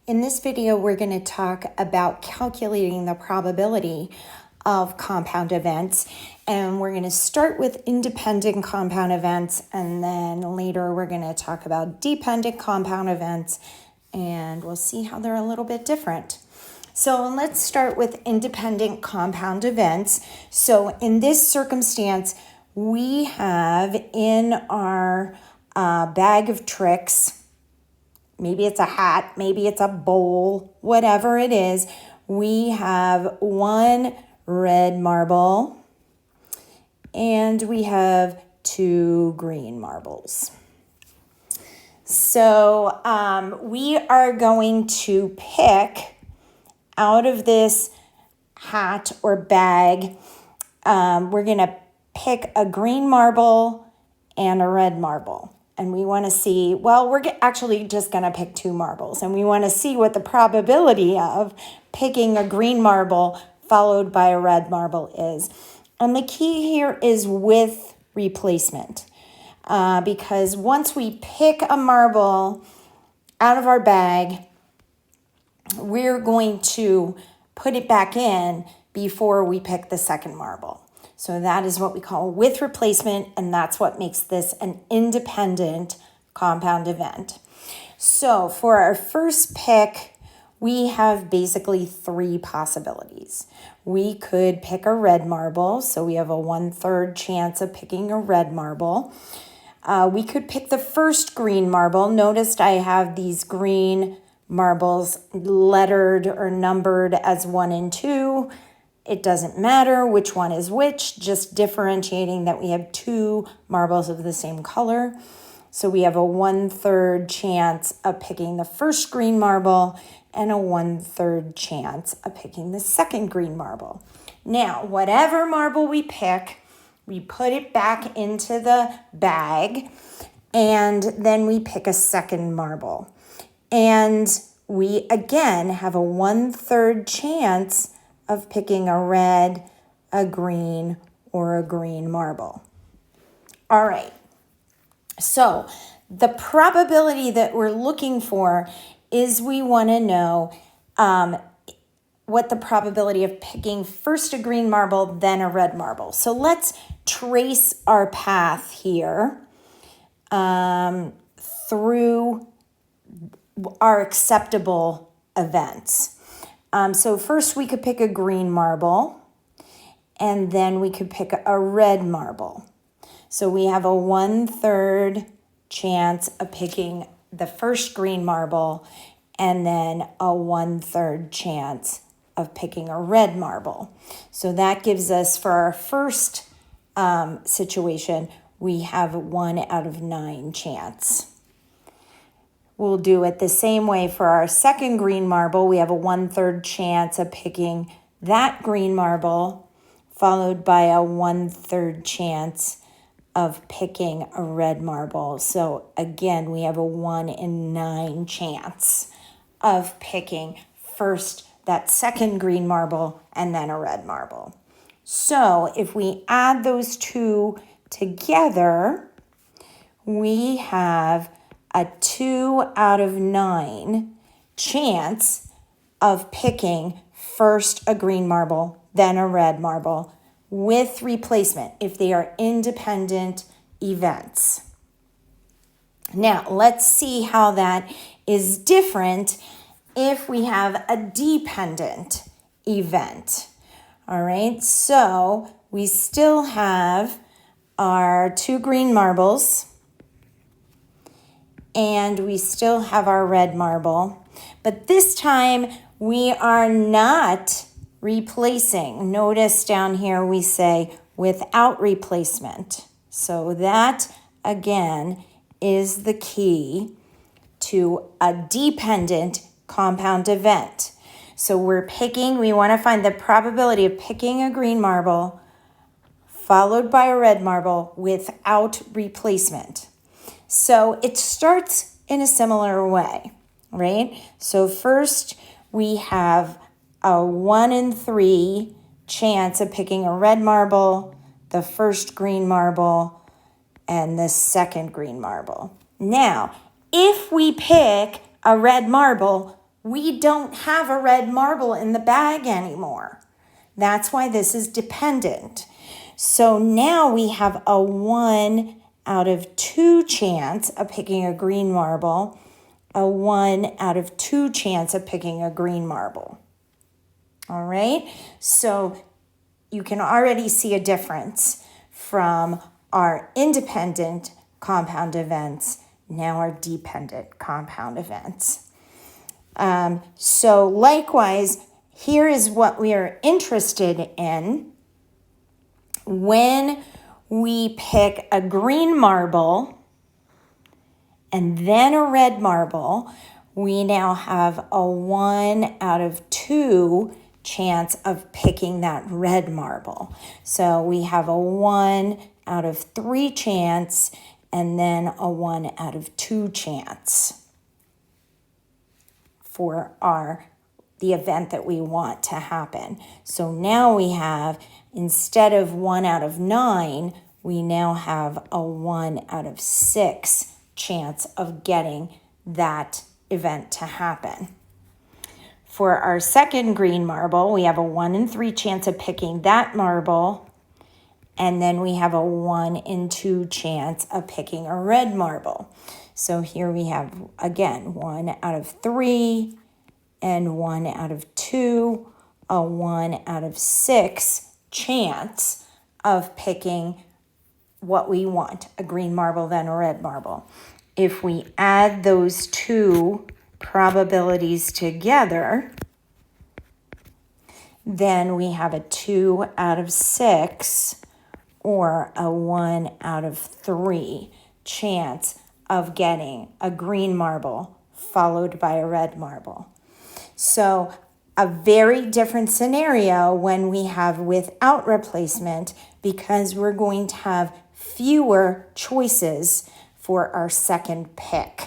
In this video, we're going to talk about calculating the probability of compound events, and we're going to start with independent compound events, and then later we're going to talk about dependent compound events, and we'll see how they're a little bit different. So let's start with independent compound events. So in this circumstance, we have in our bag of tricks, maybe it's a hat, maybe it's a bowl, whatever it is, we have one red marble and we have two green marbles. So we are going to pick out of this hat or bag, we're going to pick a green marble and a red marble. And we want to see, well, we're actually just going to pick two marbles. And we want to see what the probability of picking a green marble followed by a red marble is. And the key here is with replacement. Because once we pick a marble out of our bag, we're going to put it back in before we pick the second marble. So that is what we call with replacement, and that's what makes this an independent compound event. So for our first pick, we have basically three possibilities. We could pick a red marble, so we have a 1/3 chance of picking a red marble. We could pick the first green marble. Notice I have these green marbles lettered or numbered as 1 and 2. It doesn't matter which one is which, just differentiating that we have two marbles of the same color. So we have a 1/3 chance of picking the first green marble and a 1/3 chance of picking the second green marble. Now, whatever marble we pick, we put it back into the bag and then we pick a second marble. And we again have a 1/3 chance of picking a red, a green, or a green marble. All right, so the probability that we're looking for is we want to know what the probability of picking first a green marble, then a red marble. So let's trace our path here through our acceptable events. So first we could pick a green marble and then we could pick a red marble. So we have a 1/3 chance of picking the first green marble and then a 1/3 chance of picking a red marble. So that gives us, for our first situation, we have a 1 out of 9 chance. We'll do it the same way for our second green marble. We have a 1/3 chance of picking that green marble, followed by a 1/3 chance of picking a red marble. So again, we have a 1 in 9 chance of picking first that second green marble and then a red marble. So if we add those two together, we have a 2 out of 9 chance of picking first a green marble, then a red marble with replacement if they are independent events. Now, let's see how that is different if we have a dependent event. All right, so we still have our two green marbles and we still have our red marble, but this time we are not replacing. Notice down here we say without replacement. So that again is the key to a dependent compound event. So we want to find the probability of picking a green marble followed by a red marble without replacement. So it starts in a similar way, right? So first we have a 1 in 3 chance of picking a red marble, the first green marble, and the second green marble. Now, if we pick a red marble, we don't have a red marble in the bag anymore. That's why this is dependent. So now we have a 1 out of 2 chance of picking a green marble, a 1 out of 2 chance of picking a green marble. All right, so you can already see a difference from our independent compound events, now our dependent compound events. So likewise, here is what we are interested in. When we pick a green marble and then a red marble, we now have a 1 out of 2 chance of picking that red marble. So we have a 1 out of 3 chance and then a 1 out of 2 chance for the event that we want to happen. So now we have, instead of 1 out of 9, we now have a 1 out of 6 chance of getting that event to happen. For our second green marble, we have a 1 in 3 chance of picking that marble, and then we have a 1 in 2 chance of picking a red marble. So here we have, again, 1 out of 3 and 1 out of 2, a 1 out of 6 chance of picking what we want, a green marble, then a red marble. If we add those two probabilities together, then we have a 2 out of 6 or a 1 out of 3 chance of getting a green marble followed by a red marble. So a very different scenario when we have without replacement, because we're going to have fewer choices for our second pick.